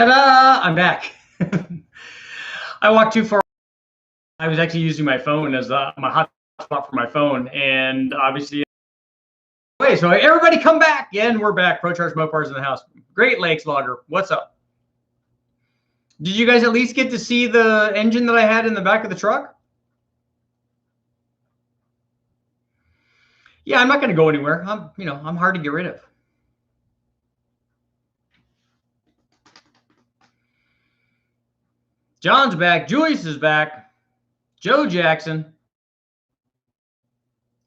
Ta-da! I'm back. I walked too far. I was actually using my phone as my hotspot for my phone, and obviously, so everybody come back. Yeah, and we're back. Pro Charge Mopars in the house. Great Lakes Logger. What's up? Did you guys at least get to see the engine that I had in the back of the truck? Yeah, I'm not going to go anywhere. I'm hard to get rid of. John's back. Joyce is back. Joe Jackson.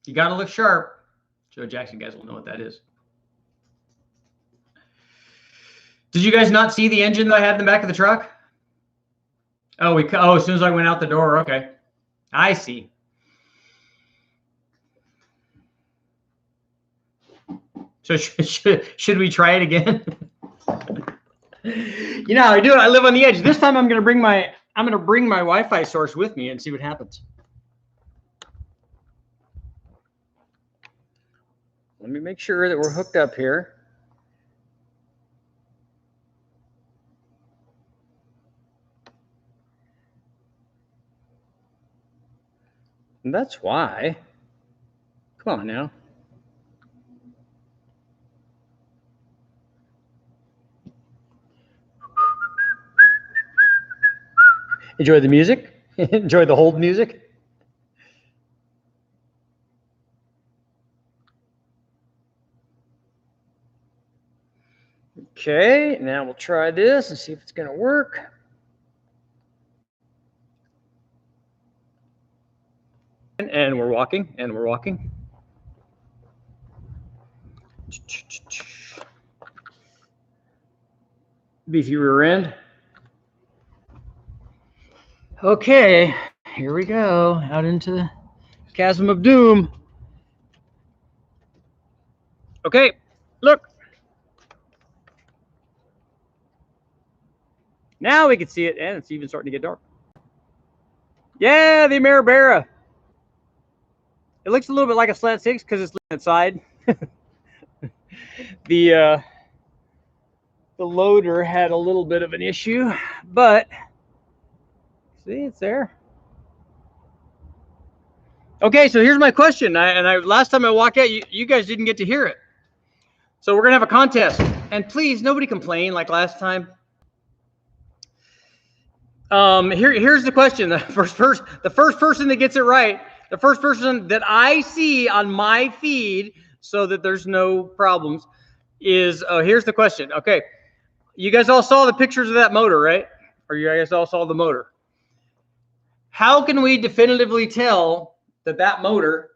You got to look sharp. Joe Jackson, guys will know what that is. Did you guys not see the engine that I had in the back of the truck? Oh, as soon as I went out the door. Okay. I see. So should we try it again? You know how I do it. I live on the edge. This time I'm going to bring my Wi-Fi source with me and see what happens. Let me make sure that we're hooked up here. And that's why. Come on now. Enjoy the music. Enjoy the hold music. Okay, now we'll try this and see if it's going to work. And we're walking, and we're walking. Beefy rear end. Okay, here we go, out into the chasm of doom. Okay, look. Now we can see it, and it's even starting to get dark. Yeah, the AMERI-BARRA. It looks a little bit like a slant six because it's inside. The loader had a little bit of an issue, but see, it's there. Okay, so here's my question. Last time I walked out, you guys didn't get to hear it. So we're gonna have a contest, and please, nobody complain like last time. Here's the question. The first person that gets it right, the first person that I see on my feed, so that there's no problems, is here's the question. Okay, you guys all saw the pictures of that motor, right? Or you guys all saw the motor? How can we definitively tell that that motor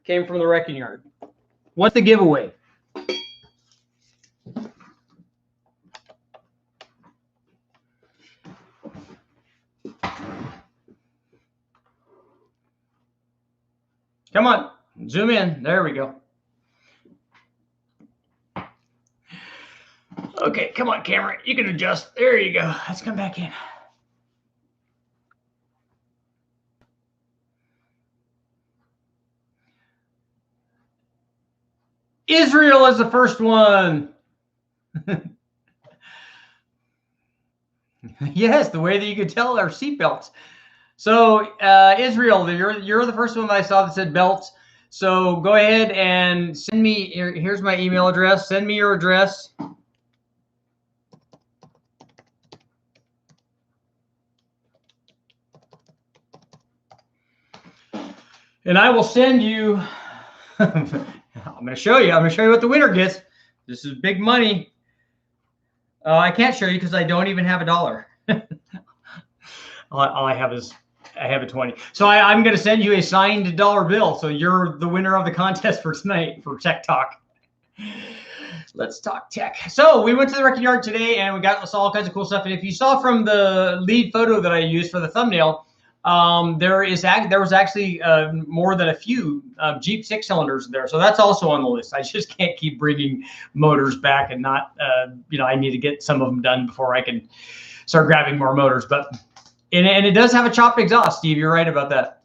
came from the wrecking yard? What's the giveaway? Come on, zoom in. There we go. Okay, come on, camera. You can adjust. There you go. Let's come back in. Israel is the first one. Yes, the way that you could tell are seatbelts. So Israel, you're the first one that I saw that said belts. So go ahead and send me, here's my email address. Send me your address. And I will send you, I'm going to show you what the winner gets. This is big money. I can't show you because I don't even have $1. all I have is, I have a 20. So I'm going to send you a signed dollar bill. So you're the winner of the contest for tonight for Tech Talk. Let's talk tech. So we went to the wrecking yard today and we got all kinds of cool stuff. And if you saw from the lead photo that I used for the thumbnail, there was actually more than a few Jeep 6-cylinders there. So that's also on the list. I just can't keep bringing motors back and not, I need to get some of them done before I can start grabbing more motors. But and it does have a chopped exhaust, Steve. You're right about that.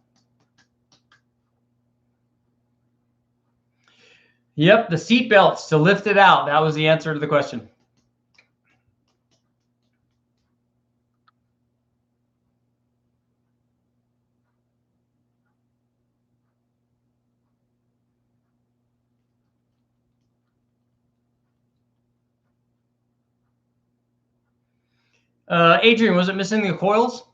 Yep, the seat belts to lift it out. That was the answer to the question. Adrian, was it missing the coils?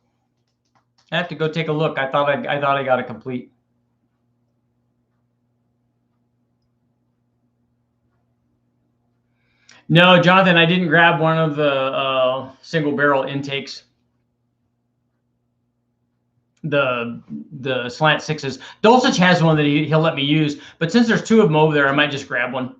I have to go take a look. I thought I got it complete. No, Jonathan, I didn't grab one of the single barrel intakes. The slant sixes. Dulcich has one that he'll let me use, but since there's two of them over there, I might just grab one.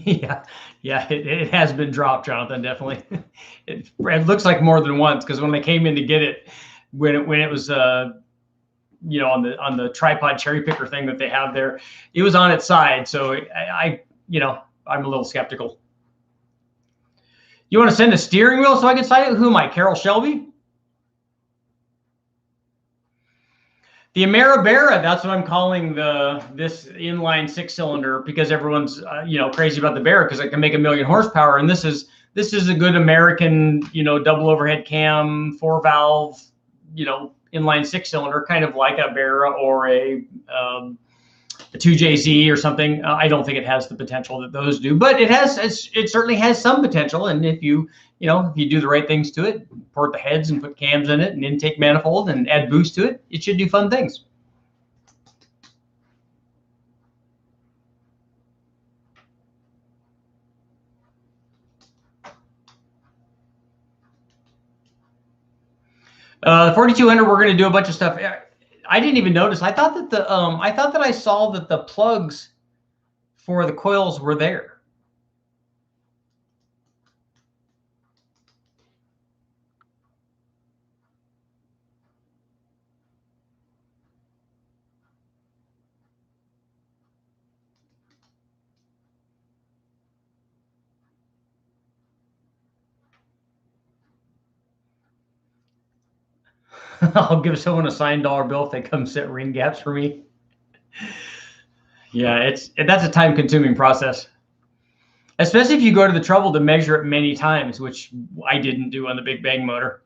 yeah, it has been dropped, Jonathan. Definitely, it looks like more than once because when they came in to get it, when it was you know, on the tripod cherry picker thing that they have there, it was on its side. So I you know, I'm a little skeptical. You want to send a steering wheel so I can sight it? Who am I, Carol Shelby? The AMERI-BARRA, that's what I'm calling this inline 6-cylinder because everyone's you know, crazy about the Barra because it can make 1,000,000 horsepower, and this is a good American, you know, double overhead cam, 4-valve, you know, inline 6-cylinder, kind of like a Barra or a 2JZ or something. I don't think it has the potential that those do, but it certainly has some potential, and if you do the right things to it, port the heads and put cams in it and intake manifold and add boost to it, it should do fun things. The 4200, we're going to do a bunch of stuff. I didn't even notice. I thought that I saw that the plugs for the coils were there. I'll give someone a signed dollar bill if they come set ring gaps for me. Yeah, that's a time-consuming process, especially if you go to the trouble to measure it many times, which I didn't do on the Big Bang motor.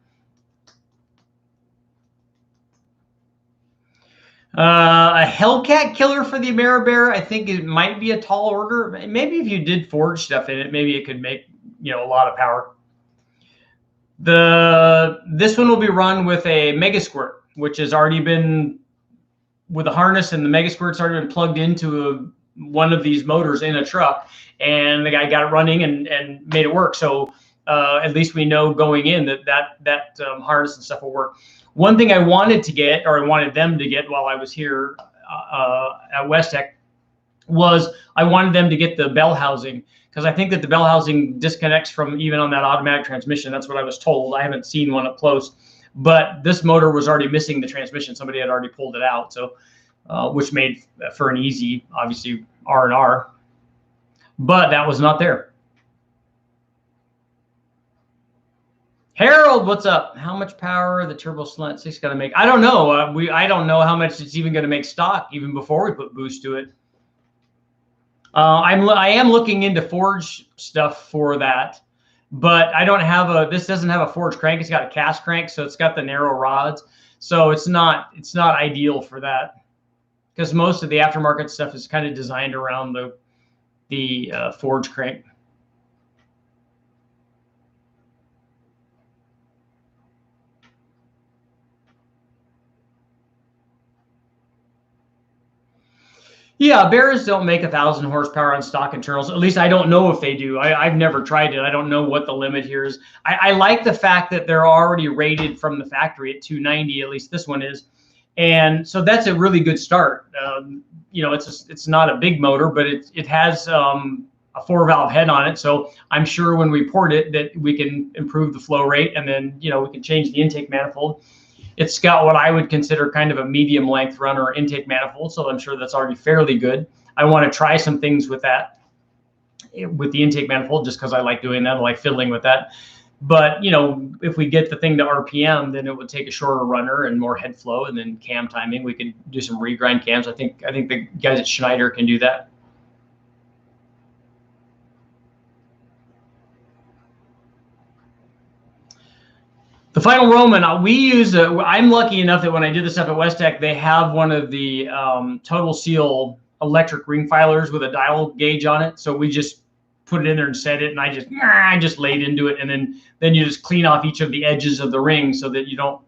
A Hellcat killer for the AMERI-BARRA, I think it might be a tall order. Maybe if you did forge stuff in it, maybe it could make, you know, a lot of power. This one will be run with a Mega Squirt, which has already been with a harness, and the Mega Squirt's already been plugged into one of these motors in a truck, and the guy got it running and made it work. So at least we know going in that harness and stuff will work. One thing I wanted to get, or I wanted them to get while I was here at West Tech, was I wanted them to get the bell housing, because I think that the bell housing disconnects from even on that automatic transmission. That's what I was told. I haven't seen one up close, but this motor was already missing the transmission. Somebody had already pulled it out, so which made for an easy, obviously, R&R, but that was not there. Harold, what's up? How much power the turbo slant 6 got to make? I don't know. I don't know how much it's even going to make stock even before we put boost to it. I am looking into forge stuff for that, but I don't have this doesn't have a forge crank. It's got a cast crank, so it's got the narrow rods. So it's not ideal for that, because most of the aftermarket stuff is kind of designed around the forge crank. Yeah, Barras don't make 1,000 horsepower on stock internals. At least I don't know if they do. I've never tried it. I don't know what the limit here is. I like the fact that they're already rated from the factory at 290. At least this one is, and so that's a really good start. You know, it's not a big motor, but it has a 4-valve head on it. So I'm sure when we port it that we can improve the flow rate, and then we can change the intake manifold. It's got what I would consider kind of a medium length runner intake manifold, so I'm sure that's already fairly good. I want to try some things with that, with the intake manifold, just because I like doing that. I like fiddling with that. But if we get the thing to RPM, then it would take a shorter runner and more head flow, and then cam timing. We could do some regrind cams. I think the guys at Schneider can do that. The final Roman, we use, I'm lucky enough that when I did this stuff at West Tech, they have one of the Total Seal electric ring filers with a dial gauge on it. So we just put it in there and set it, and I just laid into it, and then you just clean off each of the edges of the ring so that you don't,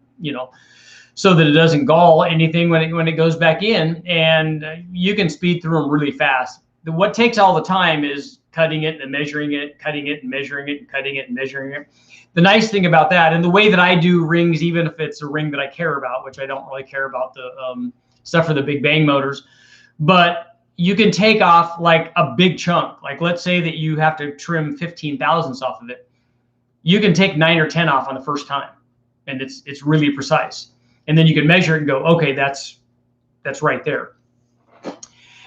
so that it doesn't gall anything when it goes back in, and you can speed through them really fast. What takes all the time is cutting it and measuring it, cutting it and measuring it, and cutting it and measuring it. The nice thing about that, and the way that I do rings, even if it's a ring that I care about, which I don't really care about the stuff for the big bang motors, but you can take off like a big chunk. Like let's say that you have to trim 15 thousandths off of it. You can take 9 or 10 off on the first time, and it's really precise. And then you can measure it and go, okay, that's right there.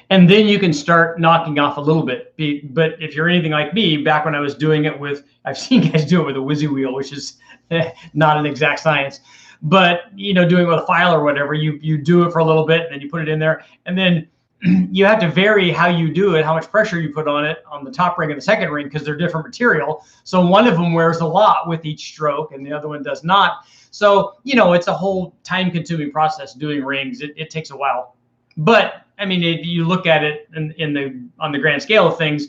And then you can start knocking off a little bit. But if you're anything like me, back when I was doing it with, I've seen guys do it with a WYSI wheel, which is not an exact science. But doing it with a file or whatever, you do it for a little bit, and then you put it in there, and then you have to vary how you do it, how much pressure you put on it on the top ring and the second ring, because they're different material. So one of them wears a lot with each stroke, and the other one does not. So it's a whole time-consuming process doing rings. It takes a while, but I mean, if you look at it on the grand scale of things,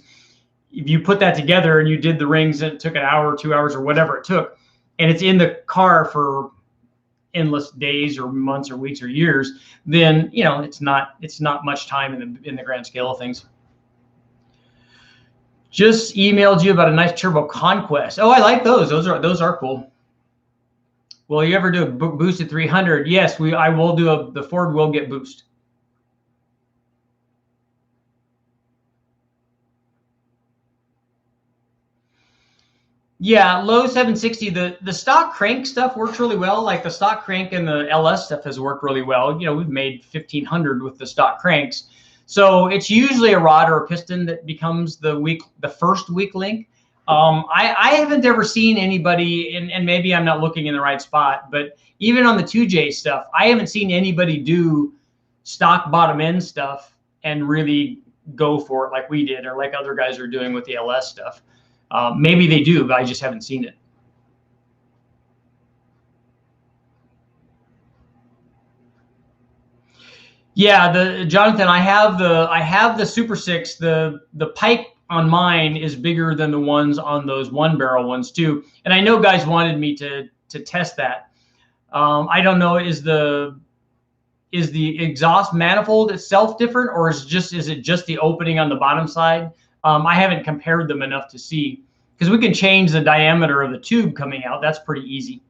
if you put that together and you did the rings and it took an hour or 2 hours or whatever it took, and it's in the car for endless days or months or weeks or years, then it's not much time in the grand scale of things. Just emailed you about a nice turbo conquest. Oh, I like those. Those are cool. Will you ever do a boosted 300? Yes, I will do the Ford will get boost. Yeah, low 760. The stock crank stuff works really well. Like the stock crank and the LS stuff has worked really well. We've made 1,500 with the stock cranks. So it's usually a rod or a piston that becomes the first weak link. I haven't ever seen anybody, and maybe I'm not looking in the right spot, but even on the 2J stuff, I haven't seen anybody do stock bottom end stuff and really go for it like we did, or like other guys are doing with the LS stuff. Maybe they do, but I just haven't seen it. Yeah, Jonathan, I have the Super 6. The pipe on mine is bigger than the ones on those one barrel ones too. And I know guys wanted me to test that. I don't know, is the exhaust manifold itself different, or is it just the opening on the bottom side? I haven't compared them enough to see, because we can change the diameter of the tube coming out. That's pretty easy.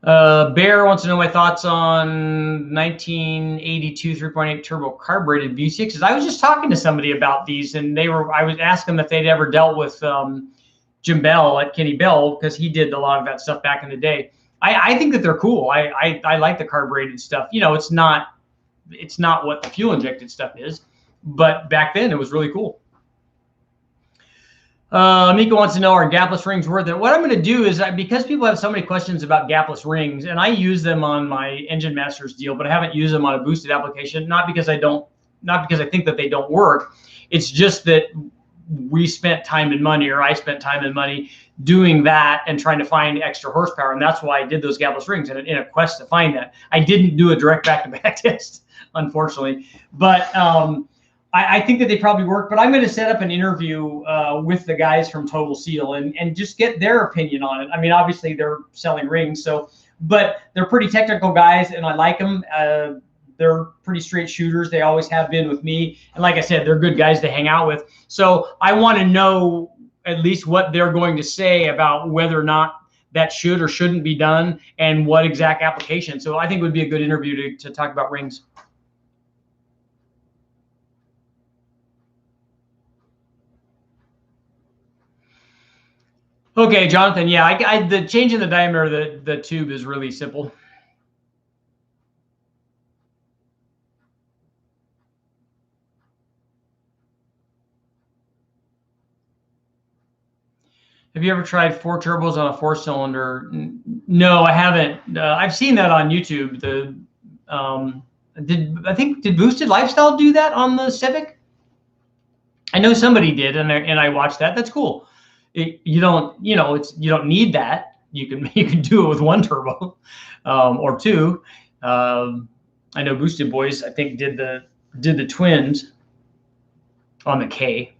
Bear wants to know my thoughts on 1982 3.8 turbo carbureted V6s. I was just talking to somebody about these, and I was asking them if they'd ever dealt with Jim Bell at Kenny Bell, because he did a lot of that stuff back in the day. I think that they're cool. I like the carbureted stuff. It's not what the fuel injected stuff is, but back then it was really cool. Mika wants to know, are gapless rings worth it? What I'm going to do is, because people have so many questions about gapless rings, and I use them on my Engine Masters deal, but I haven't used them on a boosted application, not because I think that they don't work. It's just that we spent time and money, or I spent time and money doing that and trying to find extra horsepower, and that's why I did those gapless rings in a quest to find that. I didn't do a direct back-to-back test, unfortunately, but I think that they probably work. But I'm going to set up an interview with the guys from Total Seal and just get their opinion on it. I mean, obviously they're selling rings, but they're pretty technical guys, and I like them. They're pretty straight shooters. They always have been with me. And like I said, they're good guys to hang out with. So I want to know at least what they're going to say about whether or not that should or shouldn't be done, and what exact application. So I think it would be a good interview to talk about rings. Okay, Jonathan. Yeah, the changing the diameter of the tube is really simple. Have you ever tried 4 turbos on a 4-cylinder? No, I haven't. I've seen that on YouTube. Did Boosted Lifestyle do that on the Civic? I know somebody did, and I watched that. That's cool. You don't, you know, you don't need that. You can do it with one turbo or two. I know Boosted Boys, I think, did the twins on the K.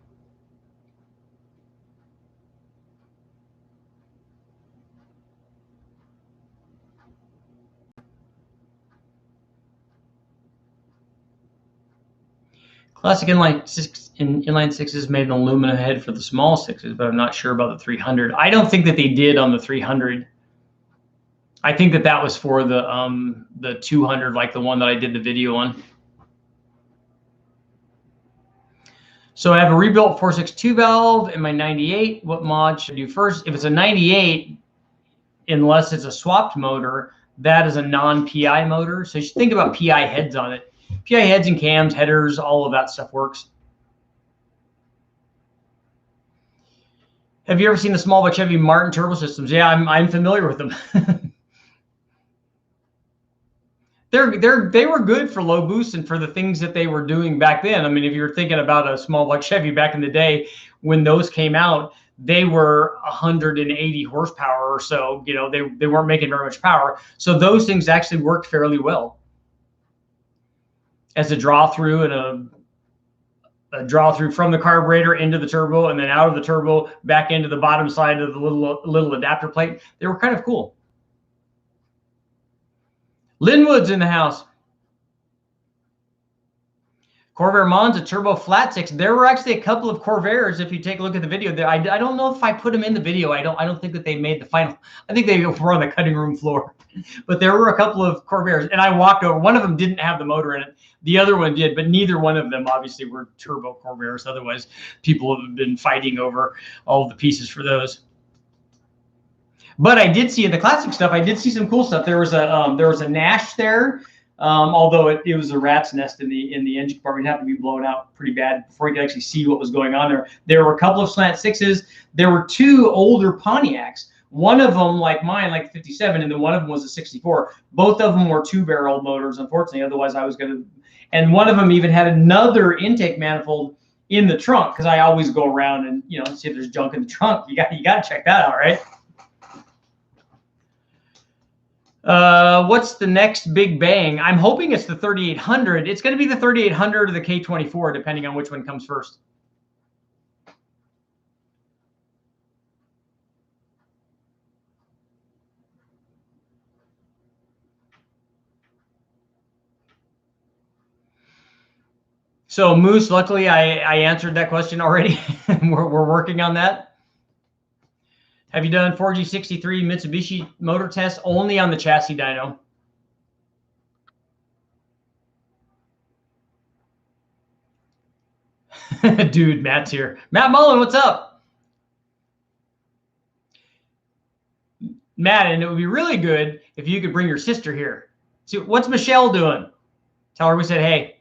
Classic inline sixes made an aluminum head for the small sixes, but I'm not sure about the 300. I don't think that they did on the 300. I think that was for the 200, like the one that I did the video on. So I have a rebuilt 462 valve in my 98. What mod should I do first? If it's a 98, unless it's a swapped motor, that is a non-PI motor. So you should think about PI heads on it. PI heads and cams, headers, all of that stuff works. Have you ever seen the small but Chevy Martin turbo systems? Yeah, I'm familiar with them. They were good for low boost and for the things that they were doing back then. I mean, if you're thinking about a small block Chevy back in the day when those came out, they were 180 horsepower or so. You know, they weren't making very much power. So those things actually worked fairly well as a draw through and a draw through from the carburetor into the turbo and then out of the turbo back into the bottom side of the little adapter plate. They were kind of cool. Linwood's in the house. Corvair Monza turbo flat six. There were actually a couple of Corvairs. If you take a look at the video there, I don't know if I put them in the video. I don't think that they made the final. I think they were on the cutting room floor, but there were a couple of Corvairs, and I walked over. One of them didn't have the motor in it. The other one did, but neither one of them obviously were turbo Corvairs. Otherwise, people have been fighting over all of the pieces for those. But I did see in the classic stuff, I did see some cool stuff. There was a Nash there, although it was a rat's nest in the engine compartment. It had to be blown out pretty bad before you could actually see what was going on there. There were a couple of slant sixes. There were two older Pontiacs. One of them, like mine, like 57, and then one of them was a 64. Both of them were 2-barrel motors, unfortunately. Otherwise, I was going to. And one of them even had another intake manifold in the trunk, because I always go around and see if there's junk in the trunk. You got to check that out, right? What's the next big bang? I'm hoping it's the 3800. It's going to be the 3800 or the K24, depending on which one comes first. So Moose, luckily I answered that question already. we're working on that. Have you done 4G63 Mitsubishi motor tests? Only on the chassis dyno. Dude, Matt's here. Matt Mullen, what's up? Matt, and it would be really good if you could bring your sister here. See, what's Michelle doing? Tell her we said, hey.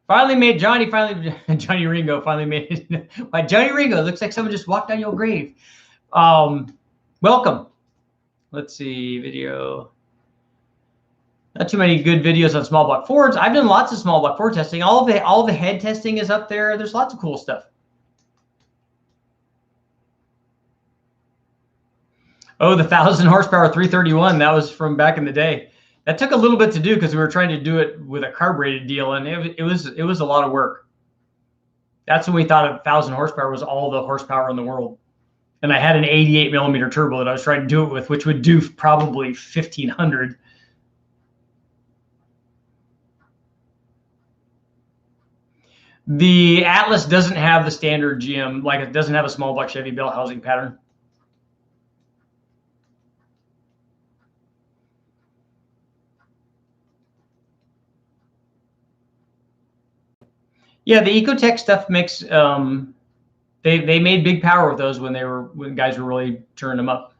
Johnny Ringo finally made it. By Johnny Ringo, looks like someone just walked down your grave. Welcome. Let's see, video. Not too many good videos on small block Fords. I've done lots of small block Ford testing. All the head testing is up there. There's lots of cool stuff. Oh, the 1,000 horsepower 331. That was from back in the day. That took a little bit to do because we were trying to do it with a carbureted deal, and it was a lot of work. That's when we thought 1,000 horsepower was all the horsepower in the world. And I had an 88 millimeter turbo that I was trying to do it with, which would do probably 1,500. The Atlas doesn't have the standard GM, like it doesn't have a small block Chevy bell housing pattern. Yeah, the Ecotech stuff makes they made big power with those when guys were really turning them up.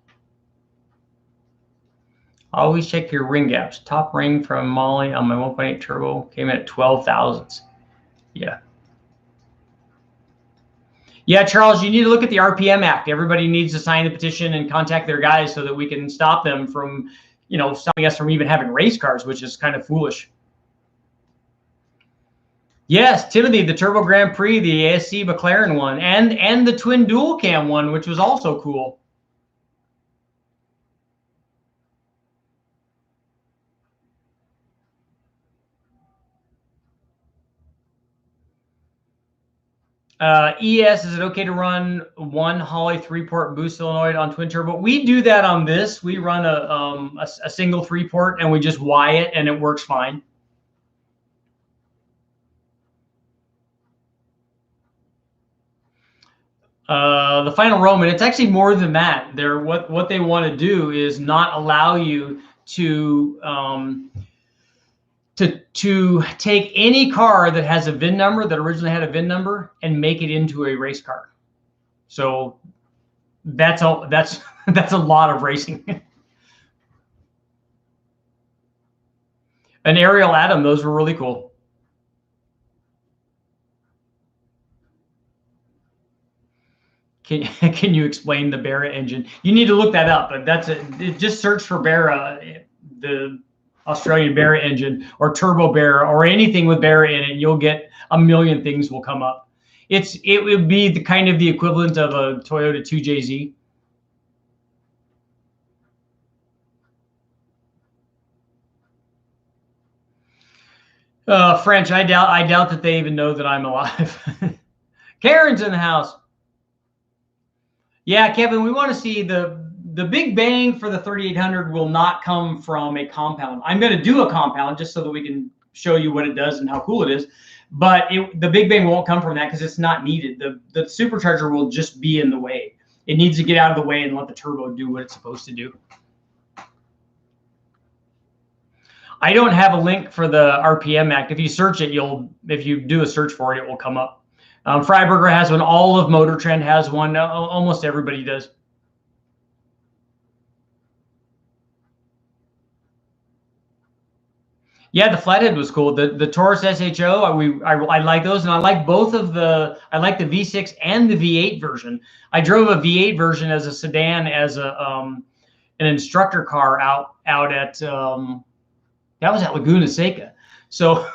Always check your ring gaps. Top ring from Molly on my 1.8 turbo came in at 12 thousandths. Yeah. Yeah, Charles, you need to look at the RPM Act. Everybody needs to sign the petition and contact their guys so that we can stop them from, stopping us from even having race cars, which is kind of foolish. Yes, Timothy, the Turbo Grand Prix, the ASC McLaren one, and the twin dual cam one, which was also cool. ES, is it okay to run one Holley 3-port boost solenoid on twin turbo? We do that on this. We run a single 3-port and we just Y it and it works fine. The final Roman, it's actually more than that. They're what they want to do is not allow you to take any car that has a VIN number that originally had a VIN number and make it into a race car. So that's a lot of racing. An Ariel Atom, those were really cool. Can you explain the Barra engine? You need to look that up, but just search for Barra, the Australian Barra engine, or Turbo Barra, or anything with Barra in it. You'll get a million things will come up. It would be the kind of the equivalent of a Toyota 2JZ. French, I doubt that they even know that I'm alive. Karen's in the house. Yeah, Kevin, we want to see the big bang for the 3800 will not come from a compound. I'm going to do a compound just so that we can show you what it does and how cool it is. But the big bang won't come from that because it's not needed. The supercharger will just be in the way. It needs to get out of the way and let the turbo do what it's supposed to do. I don't have a link for the RPM Act. If you search it, if you do a search for it, it will come up. Freiberger has one. All of Motor Trend has one. Almost everybody does. Yeah, the flathead was cool. The Taurus SHO, I like those, and I like both of I like the V6 and the V8 version. I drove a V8 version as a sedan as an instructor car out at that was at Laguna Seca. So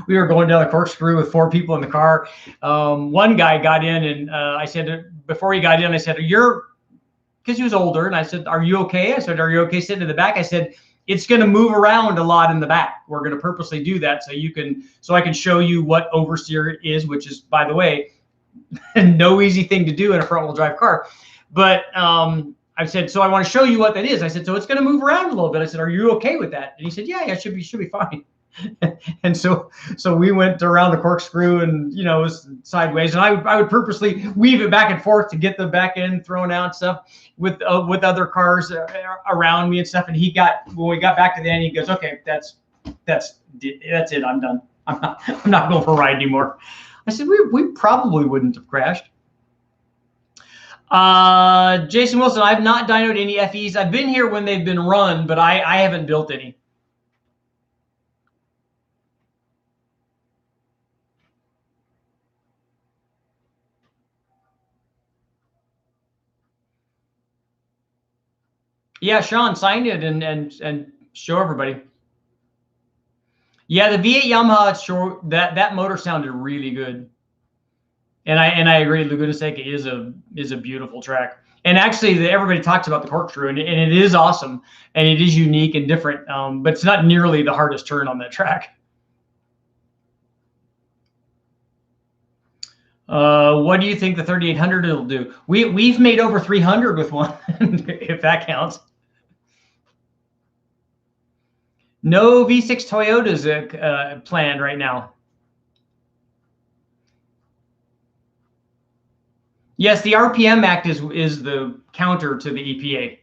we were going down a corkscrew with 4 people in the car. One guy got in, and I said, before he got in, I said, because he was older, and I said, "Are you okay?" I said, "Are you okay sitting in the back?" I said, "It's going to move around a lot in the back. We're going to purposely do that so I can show you what oversteer is," which is, by the way, no easy thing to do in a front-wheel drive car. But I said, "So I want to show you what that is." I said, "So it's going to move around a little bit." I said, "Are you okay with that?" And he said, "Yeah, should be fine." And so we went around the corkscrew and, it was sideways, and I would purposely weave it back and forth to get the back end thrown out and stuff with other cars around me and stuff. And when we got back to the end, he goes, "Okay, that's it. I'm done. I'm not going for a ride anymore." I said, we probably wouldn't have crashed. Jason Wilson, I've not dynoed any FEs. I've been here when they've been run, but I haven't built any. Yeah, Sean, sign it and show everybody. Yeah, the V8 Yamaha, that motor sounded really good. And I agree, Laguna Seca is a beautiful track. And actually, everybody talks about the corkscrew, and it is awesome, and it is unique and different, but it's not nearly the hardest turn on that track. What do you think the 3800 will do? We've made over 300 with one, if that counts. No V6 Toyotas planned right now. Yes, the RPM Act is the counter to the EPA.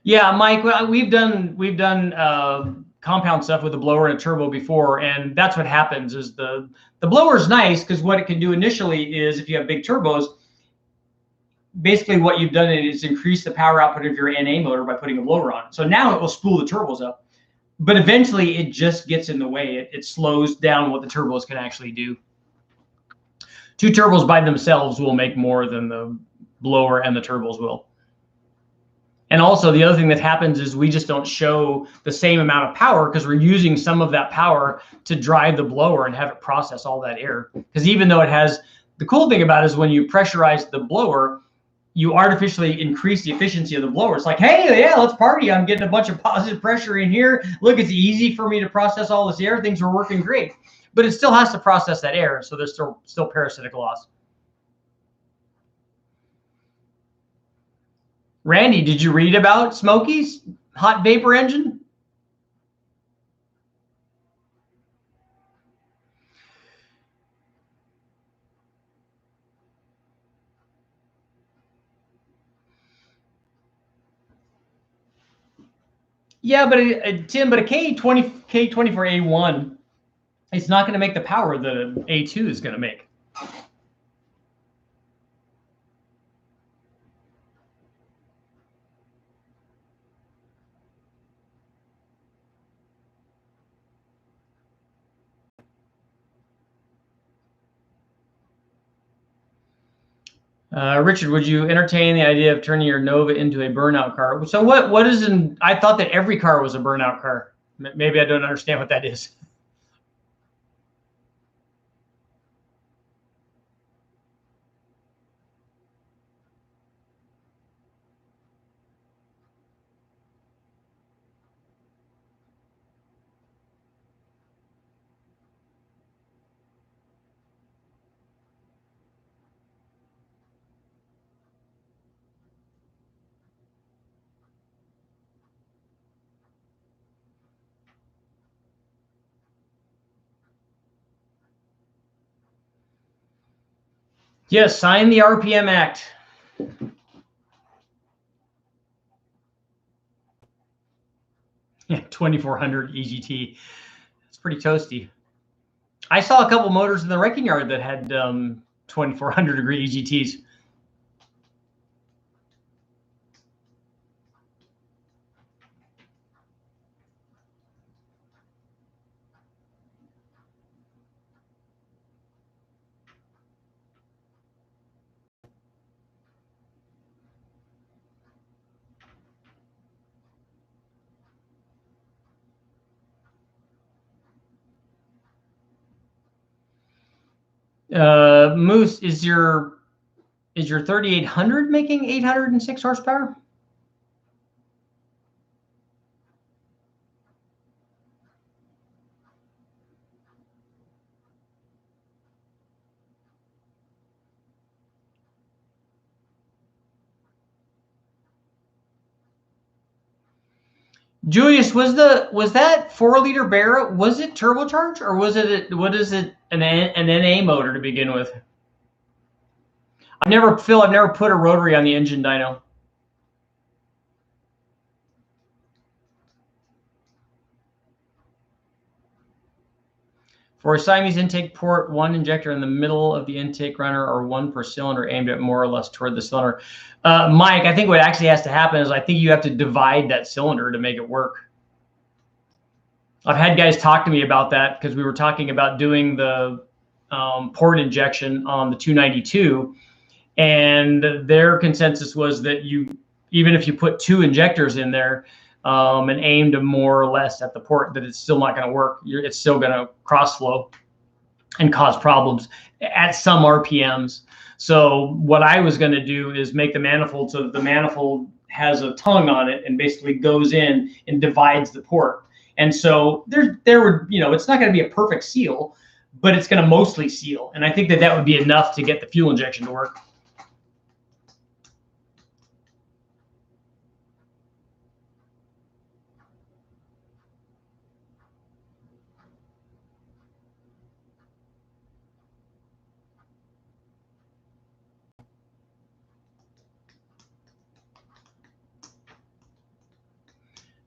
Yeah, Mike, we've done compound stuff with a blower and a turbo before, and that's what happens is the blower is nice because what it can do initially is, if you have big turbos, basically what you've done is increase the power output of your NA motor by putting a blower on it. So now it will spool the turbos up, but eventually it just gets in the way. It slows down what the turbos can actually do. Two turbos by themselves will make more than the blower and the turbos will. And also the other thing that happens is we just don't show the same amount of power because we're using some of that power to drive the blower and have it process all that air. Because even though it has, the cool thing about it is when you pressurize the blower, you artificially increase the efficiency of the blower. It's like, hey, yeah, let's party. I'm getting a bunch of positive pressure in here. Look, it's easy for me to process all this air. Things are working great. But it still has to process that air. So there's still parasitic loss. Randy, did you read about Smokey's hot vapor engine? Yeah, but Tim, but a K24A1, it's not going to make the power that an A2 is going to make. Richard, would you entertain the idea of turning your Nova into a burnout car? So what is in, I thought that every car was a burnout car. Maybe I don't understand what that is. Yes, sign the RPM Act. Yeah, 2400 EGT. It's pretty toasty. I saw a couple motors in the wrecking yard that had 2400 degree EGTs. Moose, is your 3800 making 806 horsepower? Julius, was that 4-liter Barra, was it turbocharged or was it an NA motor to begin with? I've never put a rotary on the engine dyno. For a Siamese intake port, one injector in the middle of the intake runner or one per cylinder aimed at more or less toward the cylinder. Mike, I think what actually has to happen is I think you have to divide that cylinder to make it work. I've had guys talk to me about that because we were talking about doing the port injection on the 292, and their consensus was that even if you put 2 injectors in there and aimed more or less at the port, that it's still not going to work. It's still going to cross flow and cause problems at some RPMs. So what I was going to do is make the manifold so that the manifold has a tongue on it and basically goes in and divides the port. And so there would, it's not going to be a perfect seal, but it's going to mostly seal. And I think that would be enough to get the fuel injection to work.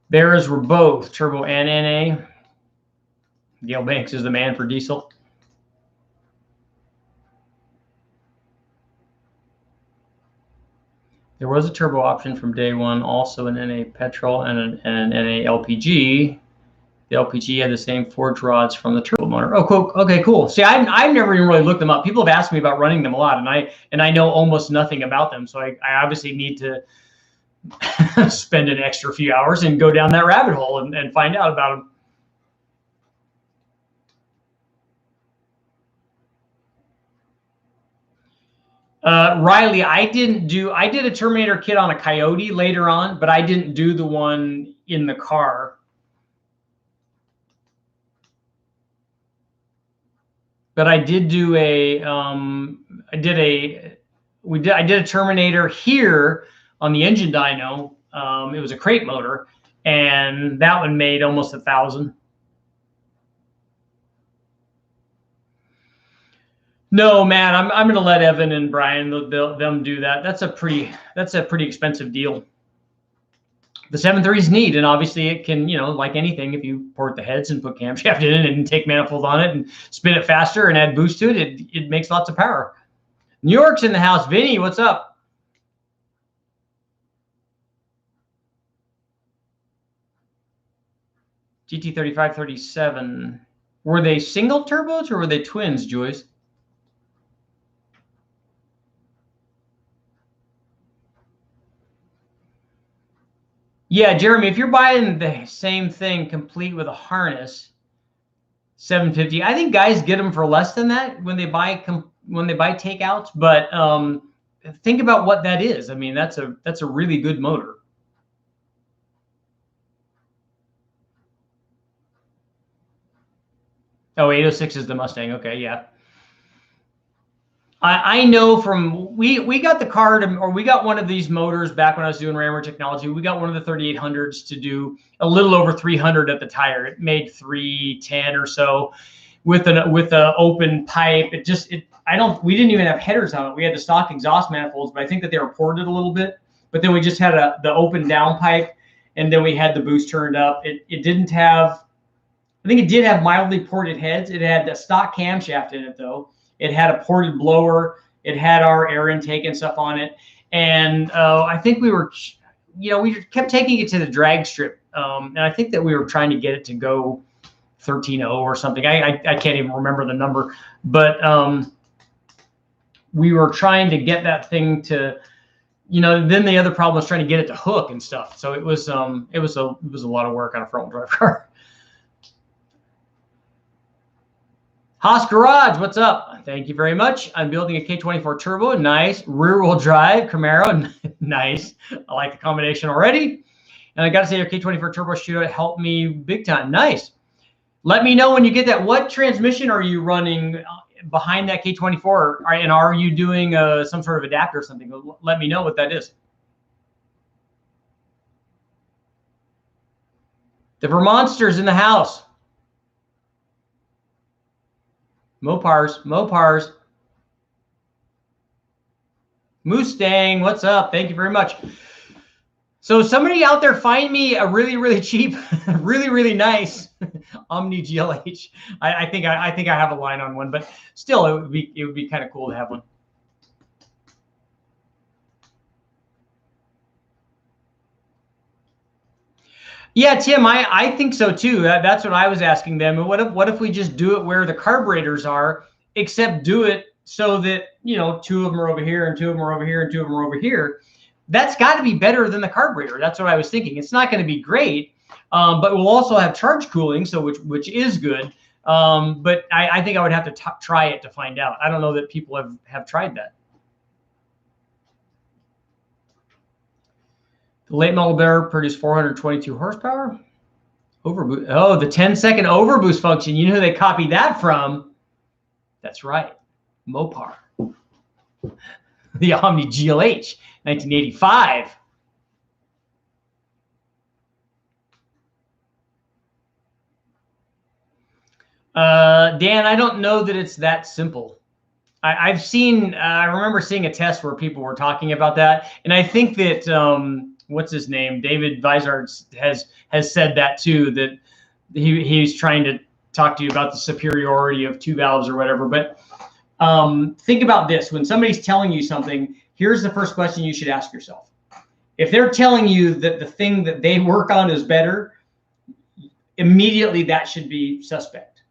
Barras were both turbo and NA. Gail Banks is the man for diesel. There was a turbo option from day one, also an NA petrol and an NA LPG. The LPG had the same forge rods from the turbo motor. Oh, cool. Okay, cool. See, I've never even really looked them up. People have asked me about running them a lot, and I know almost nothing about them. So I obviously need to spend an extra few hours and go down that rabbit hole and find out about them. Riley, I did a Terminator kit on a Coyote later on, but I didn't do the one in the car. But I did do I did a Terminator here on the engine dyno. It was a crate motor, and that one made almost 1,000. No, man, I'm going to let Evan and Brian them do that. That's a pretty expensive deal. The 7.3 is neat, and obviously it can, like anything, if you port the heads and put camshaft in it and take manifold on it and spin it faster and add boost to it, it makes lots of power. New York's in the house. Vinny, what's up? GT3537. Were they single turbos or were they twins, Joyce? Yeah, Jeremy, if you're buying the same thing complete with a harness, $750. I think guys get them for less than that when they buy takeouts. But think about what that is. I mean, that's a really good motor. Oh, 806 is the Mustang. Okay, yeah. I know from we got the card, or we got one of these motors back when I was doing Rammer Technology. We got one of the 3800s to do a little over 300 at the tire. It made 310 or so with an open pipe. We didn't even have headers on it. We had the stock exhaust manifolds, but I think that they were ported a little bit. But then we just had the open down pipe, and then we had the boost turned up. It didn't have. I think it did have mildly ported heads. It had a stock camshaft in it though. It had a ported blower. It had our air intake and stuff on it. And I think we kept taking it to the drag strip. And I think that we were trying to get it to go 13.0 or something. I can't even remember the number. But we were trying to get that thing to, then the other problem was trying to get it to hook and stuff. So it was a lot of work on a front wheel drive car. Haas Garage, what's up? Thank you very much. I'm building a K24 turbo. Nice. Rear-wheel drive Camaro. Nice. I like the combination already. And I got to say, your K24 turbo shootout helped me big time. Nice. Let me know when you get that. What transmission are you running behind that K24? And are you doing some sort of adapter or something? Let me know what that is. The Vermonster's in the house. Mopars. Mustang, what's up? Thank you very much. So somebody out there find me a really, really cheap, really, really nice Omni GLH. I think I have a line on one, but still it would be kind of cool to have one. Yeah, Tim, I think so too. That's what I was asking them. And what if we just do it where the carburetors are, except do it so that, 2 of them are over here and 2 of them are over here and 2 of them are over here. That's got to be better than the carburetor. That's what I was thinking. It's not going to be great, but we'll also have charge cooling, so which is good. But I think I would have to try it to find out. I don't know that people have tried that. The late model Bear produced 422 horsepower. Overboost. Oh, the 10-second overboost function. You know who they copied that from? That's right, Mopar. The Omni GLH, 1985. Dan, I don't know that it's that simple. I remember seeing a test where people were talking about that, and I think that what's his name, David Vizard has said that too, that he's trying to talk to you about the superiority of 2 valves or whatever. But think about this: when somebody's telling you something, here's the first question you should ask yourself. If they're telling you that the thing that they work on is better, immediately that should be suspect.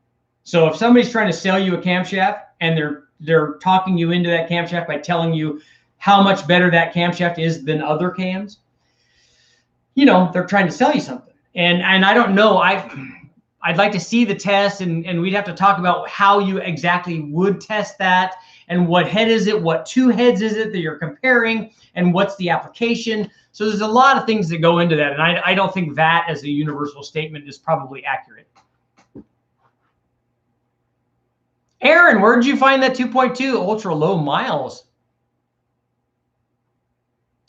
So if somebody's trying to sell you a camshaft and they're talking you into that camshaft by telling you how much better that camshaft is than other cams, you know, they're trying to sell you something. And I don't know, I'd like to see the test, and we'd have to talk about how you exactly would test that, and what head is it, what two heads is it that you're comparing, and what's the application. So there's a lot of things that go into that, and I don't think that as a universal statement is probably accurate. Aaron, where did you find that 2.2 ultra low miles?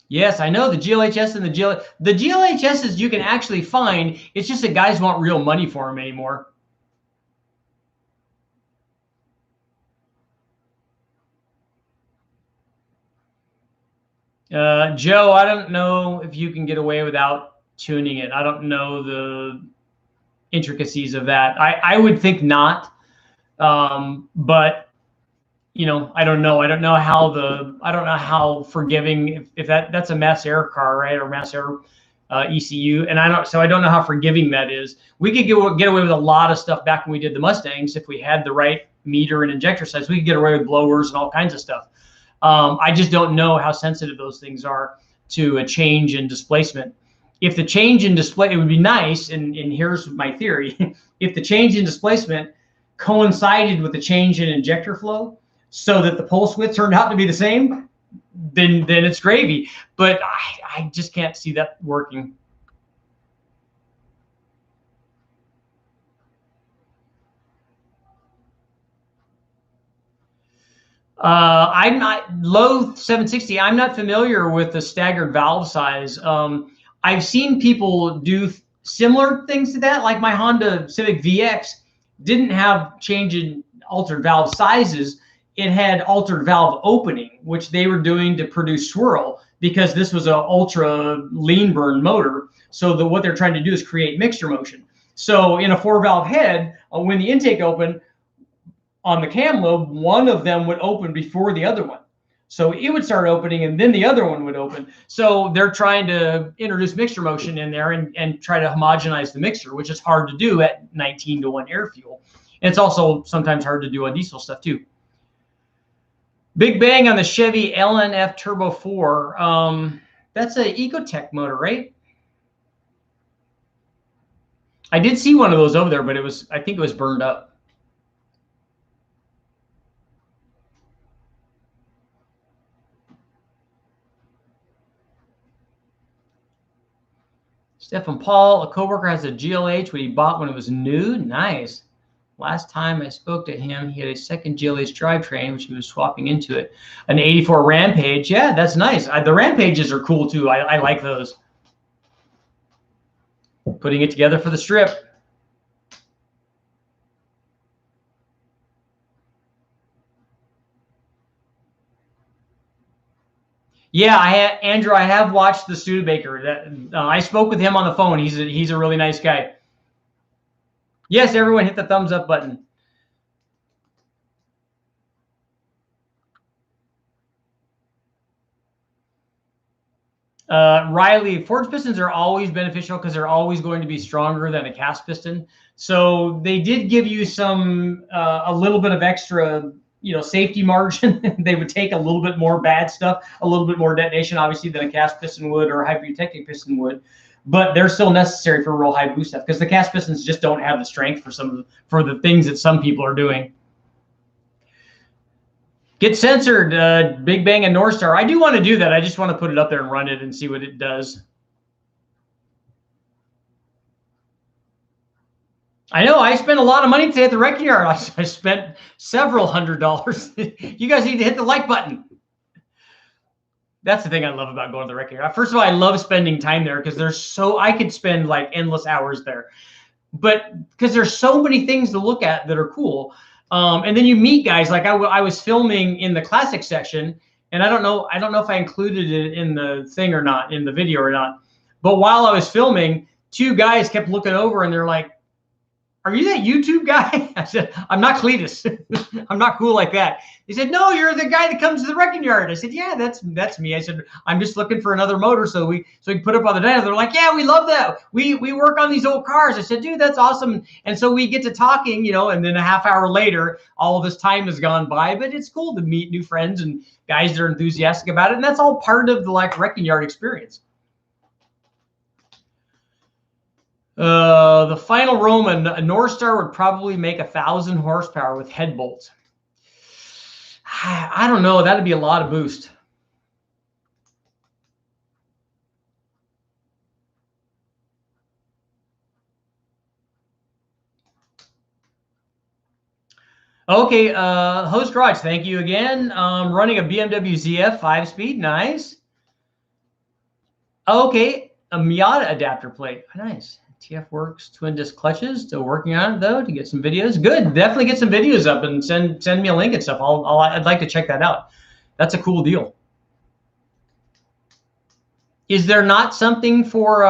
Yes, I know the GLHS and the GLHSs you can actually find. It's just that guys want real money for them anymore. Joe, I don't know if you can get away without tuning it. I don't know the intricacies of that. I would think not, but you know, I don't know. I don't know how forgiving, if that's a mass air car, right, or mass air ECU, and I don't know how forgiving that is. We could get away with a lot of stuff back when we did the Mustangs if we had the right meter and injector size. We could get away with blowers and all kinds of stuff. I just don't know how sensitive those things are to a change in displacement. If the change in display, it would be nice, and here's my theory. If the change in displacement coincided with the change in injector flow so that the pulse width turned out to be the same, then it's gravy. But I just can't see that working. I'm not low 760. I'm not familiar with the staggered valve size. I've seen people do similar things to that, like my Honda Civic VX didn't have change in altered valve sizes. It had altered valve opening, which they were doing to produce swirl, because this was an ultra lean burn motor. So what they're trying to do is create mixture motion. So in a 4-valve head, when the intake opened on the cam lobe, one of them would open before the other one. So it would start opening and then the other one would open. So they're trying to introduce mixture motion in there and try to homogenize the mixture, which is hard to do at 19-to-1 air fuel. And it's also sometimes hard to do on diesel stuff too. Big bang on the Chevy LNF Turbo 4. That's an Ecotech motor, right? I did see one of those over there, but I think it was burned up. Stephen Paul, a coworker, has a GLH what he bought when it was new. Nice. Last time I spoke to him, he had a second GLH drivetrain, which he was swapping into it. An 84 Rampage. Yeah, that's nice. The Rampages are cool too. I like those. Putting it together for the strip. Yeah, Andrew, I have watched the Studebaker. I spoke with him on the phone. He's a really nice guy. Yes, everyone hit the thumbs up button. Riley, forged pistons are always beneficial because they're always going to be stronger than a cast piston. So they did give you some a little bit of extra, safety margin. They would take a little bit more bad stuff, a little bit more detonation, obviously, than a cast piston would or a hypereutectic piston would. But they're still necessary for real high boost stuff because the cast pistons just don't have the strength for the things that some people are doing. Get censored, Big Bang and North Star. I do want to do that. I just want to put it up there and run it and see what it does. I know I spent a lot of money today at the wrecking yard. I spent several $100s. You guys need to hit the like button. That's the thing I love about going to the wrecking yard. First of all, I love spending time there because I could spend like endless hours there. But because there's so many things to look at that are cool. And then you meet guys. Like I was filming in the classic section, and I don't know if I included it in the thing or not, in the video or not. But while I was filming, two guys kept looking over and they're like, are you that YouTube guy? I said, I'm not Cletus. I'm not cool like that. He said, no, you're the guy that comes to the wrecking yard. I said, yeah, that's me. I said, I'm just looking for another motor so we can put up on the dyno. They're like, yeah, we love that. We work on these old cars. I said, dude, that's awesome. And so we get to talking, you know, and then a half hour later, all of this time has gone by, but it's cool to meet new friends and guys that are enthusiastic about it. And that's all part of the like wrecking yard experience. The final Roman, a North Star would probably make 1,000 horsepower with head bolts. I don't know. That'd be a lot of boost. Okay, Host Garage, thank you again. Running a BMW ZF 5-speed, nice. Okay, a Miata adapter plate, nice. TF Works twin disc clutches, still working on it though to get some videos. Good, definitely get some videos up and send me a link and stuff. I'd like to check that out. That's a cool deal. Is there not something for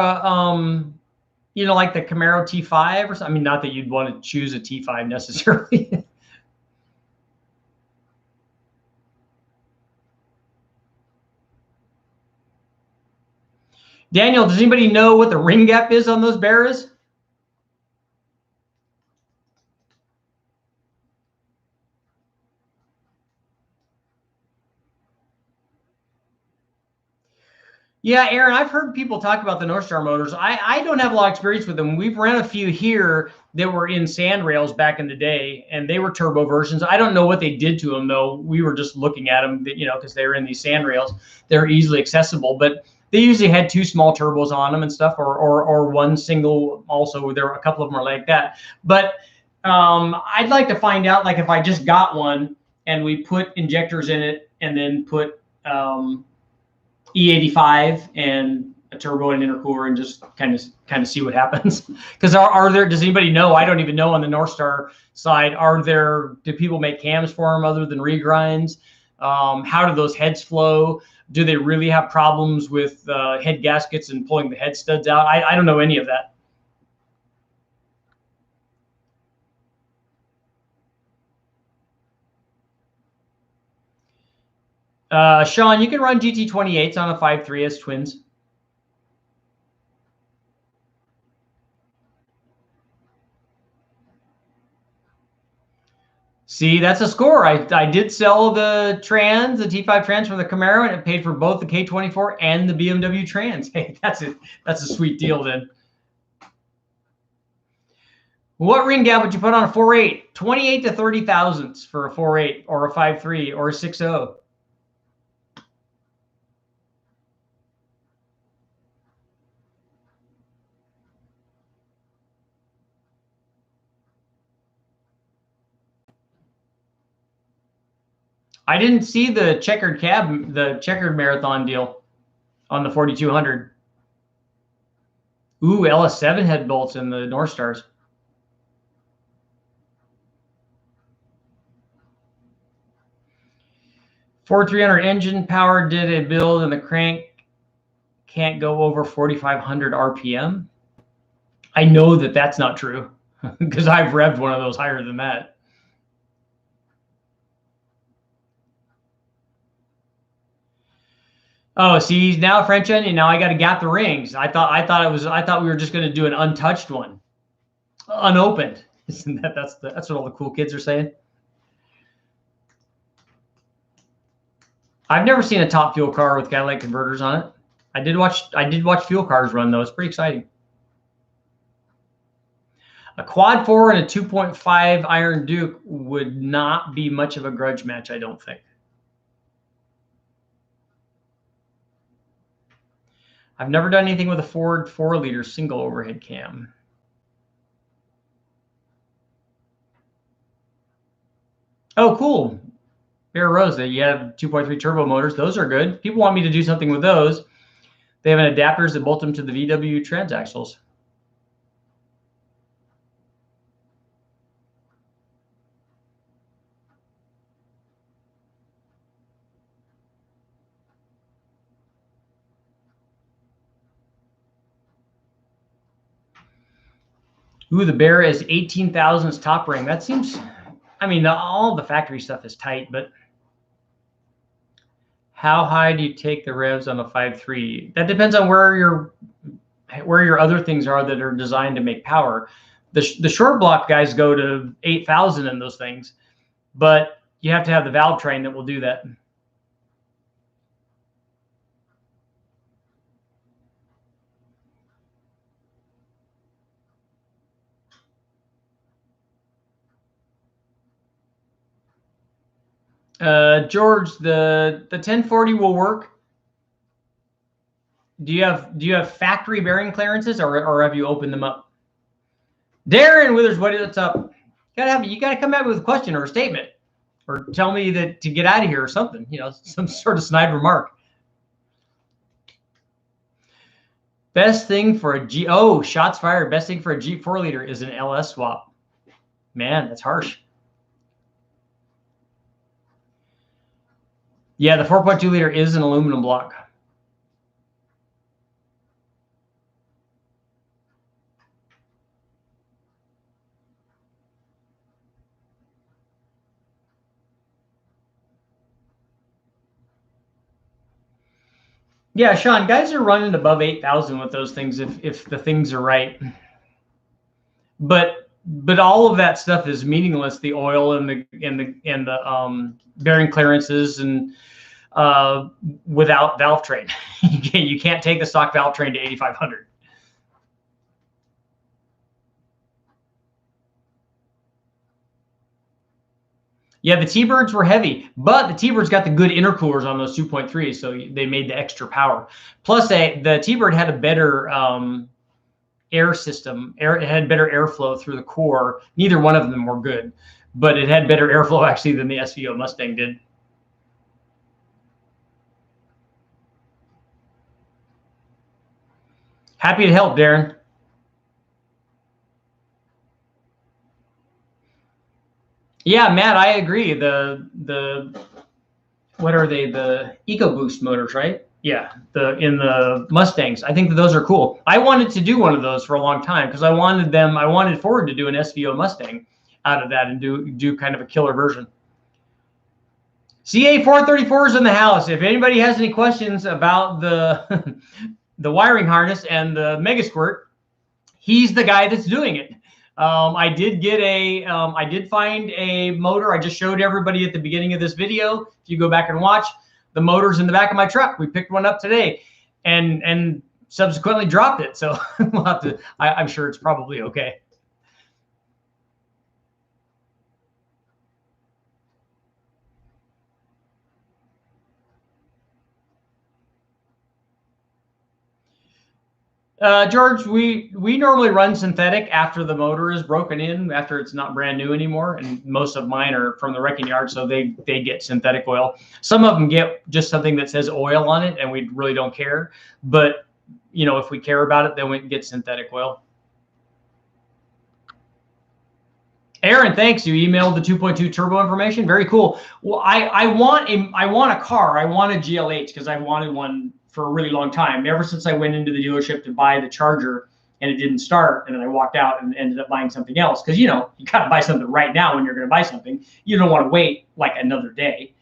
you know, like the Camaro T5 or something? I mean, not that you'd want to choose a T5 necessarily. Daniel, does anybody know what the ring gap is on those Barras? Yeah, Aaron, I've heard people talk about the North Star motors. I don't have a lot of experience with them. We've ran a few here that were in sand rails back in the day, and they were turbo versions. I don't know what they did to them, though. We were just looking at them, you know, because they were in these sand rails. They're easily accessible, but they usually had 2 small turbos on them and stuff, or one single. Also, there were a couple of them are like that. But I'd like to find out, like, if I just got one and we put injectors in it and then put E85 and a turbo and intercooler and just kind of see what happens. Because does anybody know? I don't even know on the North Star side. Do people make cams for them other than regrinds? How do those heads flow? Do they really have problems with head gaskets and pulling the head studs out? I don't know any of that. Sean, you can run GT28s on a 5.3 as twins. See, that's a score. I did sell the Trans, the T5 Trans from the Camaro, and it paid for both the K24 and the BMW Trans. Hey, that's a sweet deal then. What ring gap would you put on a 4.8? 28 to 30 thousandths for a 4.8 or a 5.3 or a 6.0. I didn't see the checkered cab, the checkered marathon deal on the 4200. Ooh, LS7 head bolts in the North Stars. Ford 300 engine power did a build and the crank can't go over 4,500 RPM. I know that that's not true because I've revved one of those higher than that. Oh, see now French onion. Now I got to gap the rings. I thought we were just going to do an untouched one, unopened. Isn't that's what all the cool kids are saying? I've never seen a top fuel car with catalytic converters on it. I did watch fuel cars run though. It's pretty exciting. A quad 4 and a 2.5 Iron Duke would not be much of a grudge match, I don't think. I've never done anything with a Ford 4-liter single overhead cam. Oh, cool. Bear Rosa, you have 2.3 turbo motors. Those are good. People want me to do something with those. They have an adapters that bolt them to the VW transaxles. Ooh, the Bear is 18,000's top ring. That seems, I mean, all the factory stuff is tight, but how high do you take the revs on a 5.3? That depends on where your other things are that are designed to make power. The short block guys go to 8,000 in those things, but you have to have the valve train that will do that. George, the 1040 will work. Do you have factory bearing clearances, or have you opened them up? Darren Withers, what's up? You gotta come back with a question or a statement, or tell me that to get out of here or something. You know, some sort of snide remark. Best thing for a G. Oh, shots fired. Best thing for a Jeep 4-liter is an LS swap. Man, that's harsh. Yeah, the 4.2 liter is an aluminum block. Yeah, Sean, guys are running above 8,000 with those things if the things are right. But all of that stuff is meaningless. The oil and the bearing clearances and without valve train, you can't take the stock valve train to 8,500. Yeah, the T-Birds were heavy, but the T-Birds got the good intercoolers on those 2.3s, so they made the extra power. Plus, the T-Bird had a better air system. It had better airflow through the core. Neither one of them were good, but it had better airflow actually than the SVO Mustang did. Happy to help, Darren. Yeah, Matt, I agree. What are they? The EcoBoost motors, right? Yeah, in the Mustangs. I think that those are cool. I wanted to do one of those for a long time because I wanted Ford to do an SVO Mustang out of that and do kind of a killer version. CA434 is in the house. If anybody has any questions about the the wiring harness and the Mega Squirt, he's the guy that's doing it. I did find a motor. I just showed everybody at the beginning of this video. If you go back and watch, the motor's in the back of my truck. We picked one up today and subsequently dropped it. So we'll have to, I'm sure it's probably okay. George, we normally run synthetic after the motor is broken in, after it's not brand new anymore, and most of mine are from the wrecking yard, so they get synthetic oil. Some of them get just something that says oil on it, and we really don't care. But you know, if we care about it, then we can get synthetic oil. Aaron, thanks. You emailed the 2.2 turbo information. Very cool. Well, I want a car. I want a GLH because I wanted one for a really long time. Ever since I went into the dealership to buy the Charger and it didn't start, and then I walked out and ended up buying something else. Because you know, you gotta buy something right now when you're gonna buy something. You don't want to wait like another day.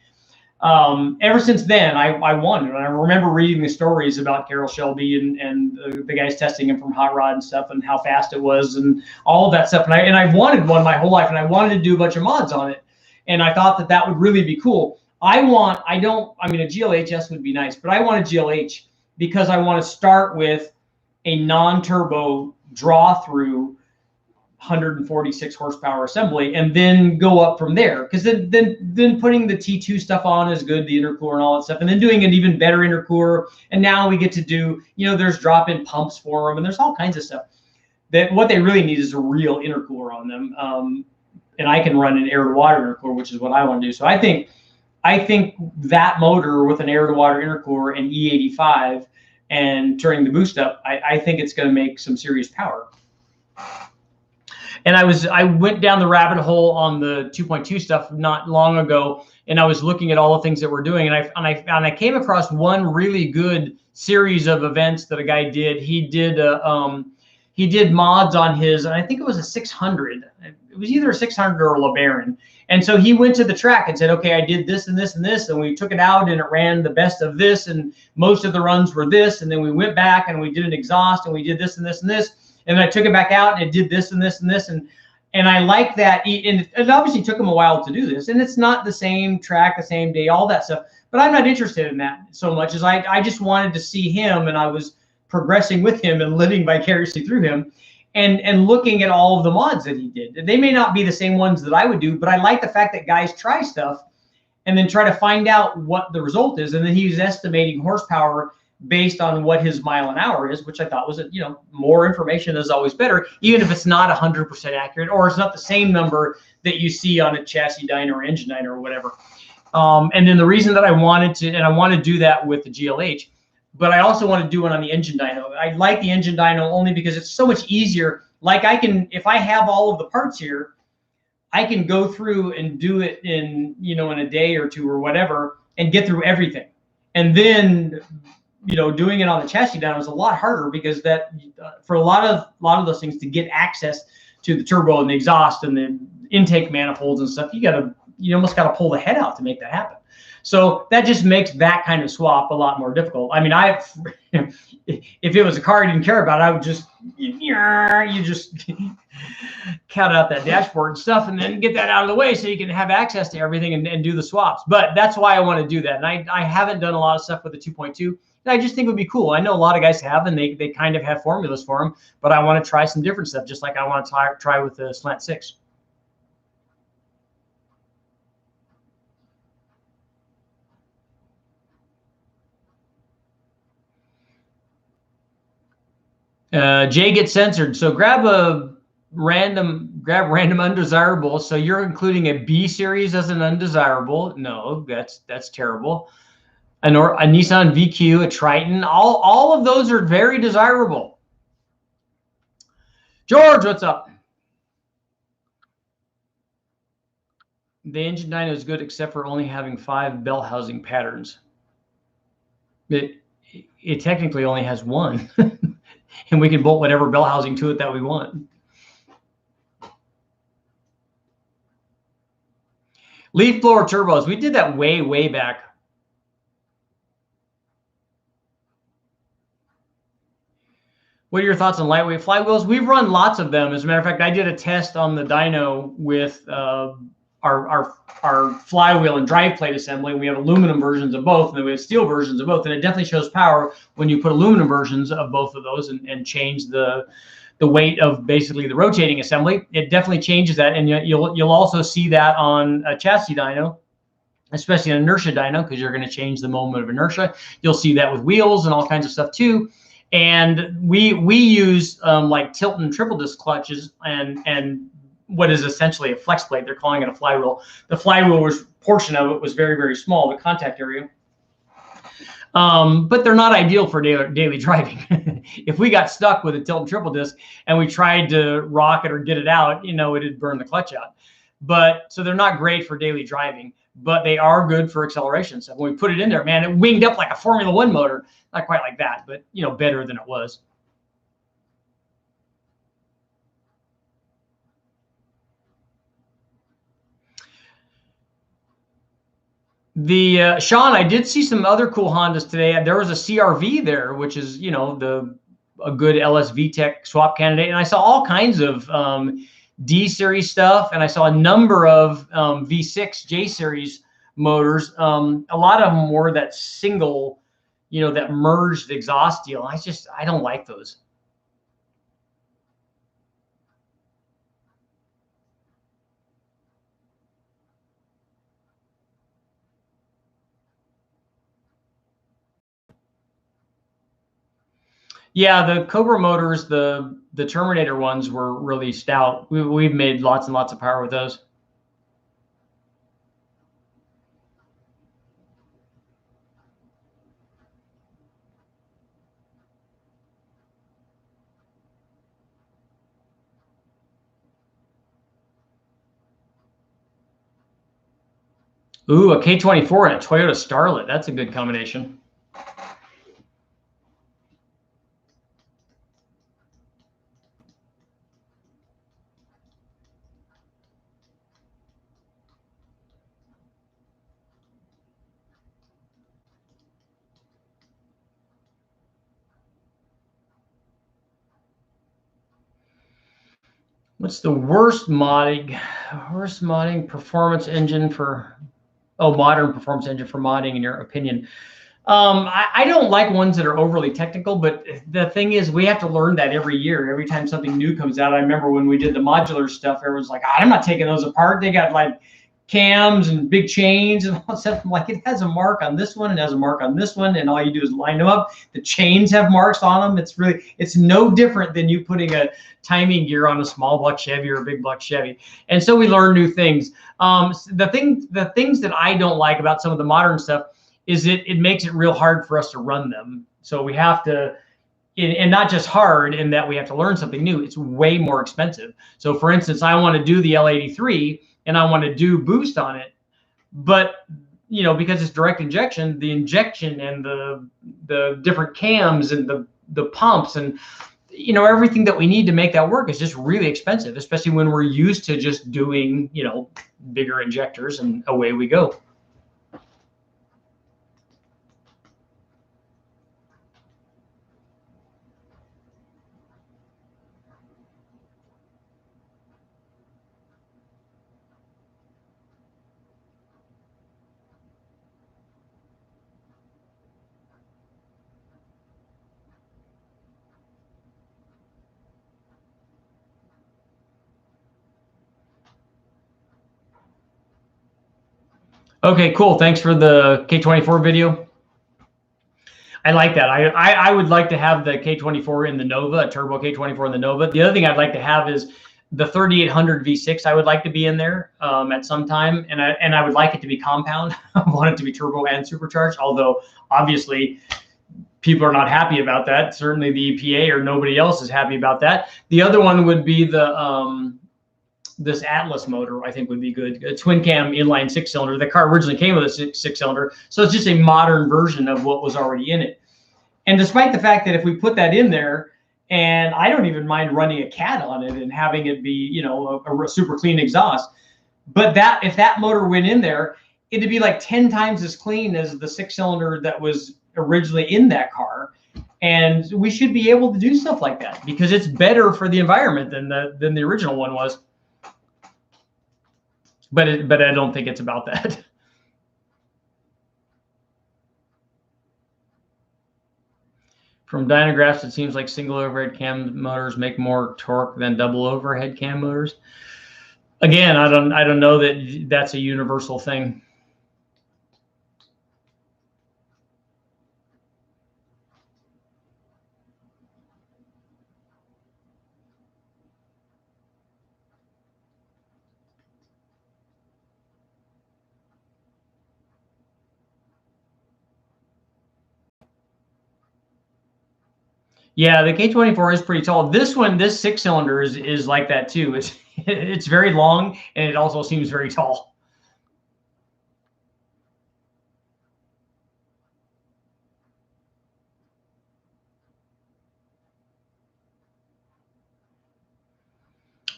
Ever since then, I wanted, and I remember reading the stories about Carroll Shelby and the guys testing him from Hot Rod and stuff, and how fast it was, and all of that stuff. And I've wanted one my whole life, and I wanted to do a bunch of mods on it, and I thought that would really be cool. I mean, a GLHS would be nice, but I want a GLH because I want to start with a non-turbo draw-through 146 horsepower assembly and then go up from there, because then putting the T2 stuff on is good, the intercooler and all that stuff, and then doing an even better intercooler. And now we get to do, you know, there's drop-in pumps for them, and there's all kinds of stuff. That what they really need is a real intercooler on them, and I can run an air-to-water intercooler, which is what I want to do. So I think that motor with an air-to-water intercooler and E85 and turning the boost up, I think it's going to make some serious power. And I went down the rabbit hole on the 2.2 stuff not long ago, and I was looking at all the things that we're doing, and I came across one really good series of events that a guy did. He did he did mods on his, and I think it was a 600. It was either a 600 or a LeBaron. And so he went to the track and said, okay, I did this and this and this, and we took it out and it ran the best of this, and most of the runs were this, and then we went back and we did an exhaust and we did this and this and this, and then I took it back out and it did this and this and this, and I like that. And it obviously took him a while to do this, and it's not the same track, the same day, all that stuff. But I'm not interested in that so much as I just wanted to see him, and I was progressing with him and living vicariously through him. And looking at all of the mods that he did. They may not be the same ones that I would do, but I like the fact that guys try stuff and then try to find out what the result is. And then he was estimating horsepower based on what his mile an hour is, which I thought was, you know, more information is always better, even if it's not 100% accurate, or it's not the same number that you see on a chassis dyno or engine dyno or whatever. And then the reason that I wanted to, and I want to do that with the GLH, but I also want to do it on the engine dyno. I like the engine dyno only because it's so much easier. Like I can, if I have all of the parts here, I can go through and do it in, you know, in a day or two or whatever, and get through everything. And then, you know, doing it on the chassis dyno is a lot harder because that for a lot of those things, to get access to the turbo and the exhaust and the intake manifolds and stuff, you almost got to pull the head out to make that happen. So that just makes that kind of swap a lot more difficult. I mean, if it was a car I didn't care about, I would just, you just count out that dashboard and stuff, and then get that out of the way so you can have access to everything and do the swaps. But that's why I want to do that. And I haven't done a lot of stuff with the 2.2. I just think it would be cool. I know a lot of guys have, and they kind of have formulas for them, but I want to try some different stuff, just like I want to try with the Slant 6. Jay gets censored. So grab random undesirable. So you're including a B series as an undesirable. No, that's terrible. A Nissan VQ, a Triton. All of those are very desirable. George, what's up? The engine dyno is good except for only having 5 bell housing patterns. It technically only has 1. And we can bolt whatever bell housing to it that we want. Leaf blower turbos. We did that way back. What are your thoughts on lightweight flywheels? We've run lots of them. As a matter of fact, I did a test on the dyno with our flywheel and drive plate assembly. We have aluminum versions of both, and then we have steel versions of both. And it definitely shows power when you put aluminum versions of both of those and change the weight of basically the rotating assembly. It definitely changes that, and you'll also see that on a chassis dyno, especially an inertia dyno, because you're going to change the moment of inertia. You'll see that with wheels and all kinds of stuff too. And we use like tilt and triple disc clutches and what is essentially a flex plate. They're calling it a flywheel. The flywheel portion of it was very small, the contact area. But they're not ideal for daily driving. If we got stuck with a tilt and triple disc and we tried to rock it or get it out, you know, it'd burn the clutch out. But so they're not great for daily driving, but they are good for acceleration. So when we put it in there, man, it winged up like a Formula One motor. Not quite like that, but, you know, better than it was. Sean, I did see some other cool Hondas today. There was a CRV there, which is, you know, a good LSV-Tech swap candidate. And I saw all kinds of D series stuff, and I saw a number of V6 J series motors. A lot of them were that single, you know, that merged exhaust deal. I don't like those. Yeah, the Cobra motors, the Terminator ones were really stout. We've made lots and lots of power with those. Ooh, a K24 and a Toyota Starlet. That's a good combination. What's the worst modding performance engine for, modern performance engine for modding in your opinion? I don't like ones that are overly technical, but the thing is we have to learn that every year. Every time something new comes out, I remember when we did the modular stuff, everyone's like, I'm not taking those apart. They got like cams and big chains and all that stuff. I'm like, it has a mark on this one, it has a mark on this one, and all you do is line them up. The chains have marks on them. It's no different than you putting a timing gear on a small block Chevy or a big block Chevy. And so we learn new things. The things that I don't like about some of the modern stuff is it makes it real hard for us to run them. So we have to, and not just hard in that we have to learn something new, it's way more expensive. So for instance, I want to do the L83 and I want to do boost on it, but because it's direct injection, the injection and the different cams and the pumps and everything that we need to make that work is just really expensive, especially when we're used to just doing bigger injectors and away we go. Okay, cool. Thanks for the K24 video. I like that. I would like to have the K24 in the Nova, a turbo K24 in the Nova. The other thing I'd like to have is the 3800 V6. I would like to be in there at some time, and I would like it to be compound. I want it to be turbo and supercharged, although obviously people are not happy about that. Certainly the EPA or nobody else is happy about that. The other one would be the this Atlas motor, I think would be good. A twin cam inline 6-cylinder. The car originally came with a six-cylinder, so it's just a modern version of what was already in it. And despite the fact that if we put that in there, and I don't even mind running a cat on it and having it be, a super clean exhaust, but if that motor went in there, it'd be like 10 times as clean as the 6-cylinder that was originally in that car. And we should be able to do stuff like that because it's better for the environment than the original one was. But I don't think it's about that. From dynagraphs, it seems like single overhead cam motors make more torque than double overhead cam motors. Again, I don't know that that's a universal thing. Yeah, the K24 is pretty tall. This 6-cylinder is like that too. It's very long and it also seems very tall.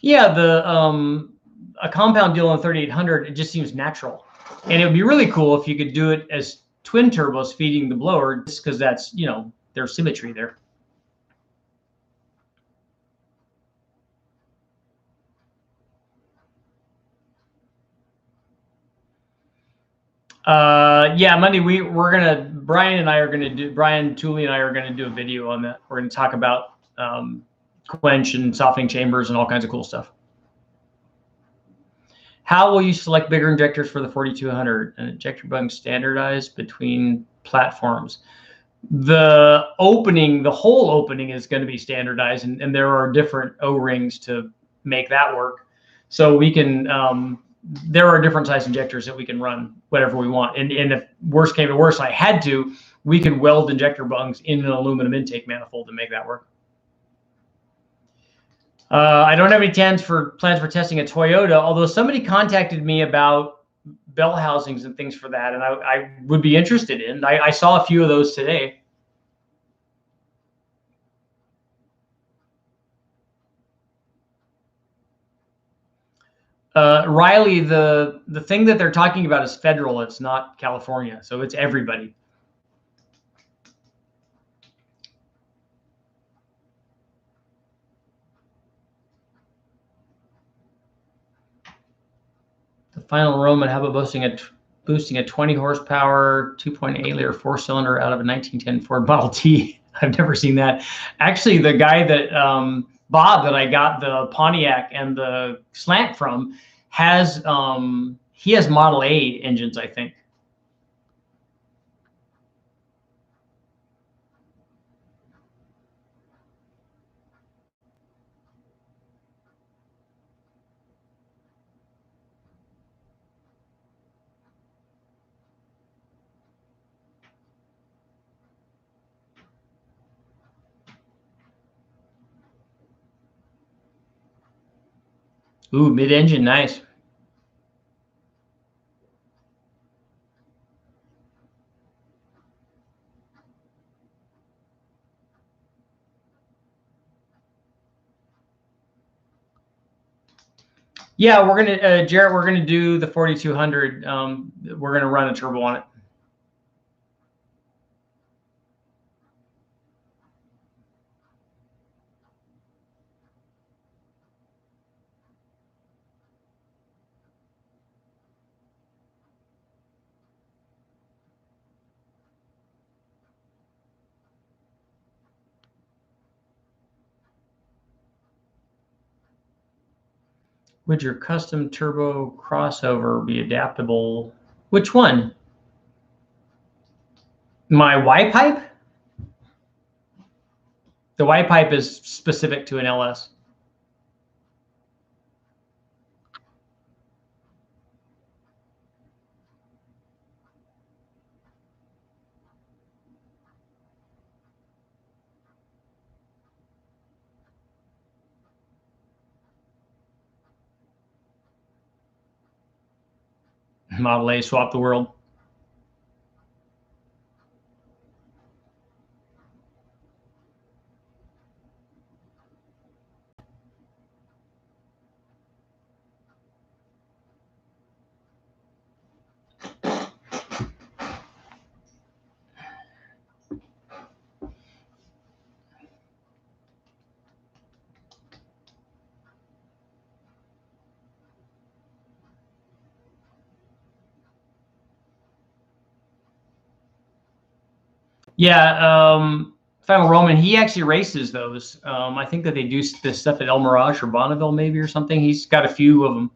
Yeah, a compound deal on 3800, it just seems natural. And it would be really cool if you could do it as twin turbos feeding the blower, just because that's, there's symmetry there. Yeah, Monday Brian Tooley and I are gonna do a video on that. We're gonna talk about quench and softening chambers and all kinds of cool stuff. How will you select bigger injectors for the 4200? An injector bung standardized between platforms. The whole opening is going to be standardized, and there are different O-rings to make that work. So we can, there are different size injectors that we can run whatever we want. And if worst came to worst, I had to, we could weld injector bungs in an aluminum intake manifold to make that work. I don't have any plans for testing a Toyota, although somebody contacted me about bell housings and things for that, and I would be interested in. I saw a few of those today. Riley, the thing that they're talking about is federal. It's not California, so it's everybody. final Roman, how about boosting a 20 horsepower, 2.8 liter 4-cylinder out of a 1910 Ford Model T? I've never seen that. Actually, the guy that Bob that I got the Pontiac and the Slant from has he has Model A engines, I think. Ooh, mid-engine, nice. Yeah, we're gonna, Jarrett, we're gonna do the 4200. We're gonna run a turbo on it. Would your custom turbo crossover be adaptable? Which one? My Y pipe? The Y pipe is specific to an LS. Model A, swap the world. Yeah, Final Roman, he actually races those. I think that they do this stuff at El Mirage or Bonneville maybe or something. He's got a few of them.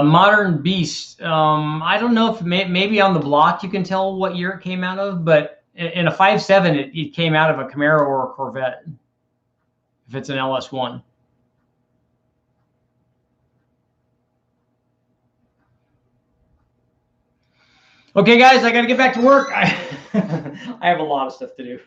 Modern Beast. I don't know if maybe on the block you can tell what year it came out of, but in a 5.7 it came out of a Camaro or a Corvette. If it's an LS1. Okay, guys, I got to get back to work. I have a lot of stuff to do.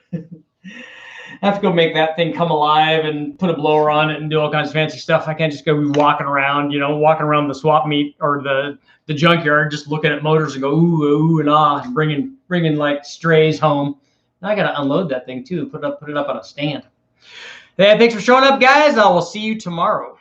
I have to go make that thing come alive and put a blower on it and do all kinds of fancy stuff. I can't just go be walking around, you know, walking around the swap meet or the junkyard, just looking at motors and go ooh and ah, and bringing like strays home. Now I got to unload that thing too. Put it up on a stand. Hey, thanks for showing up, guys. I will see you tomorrow.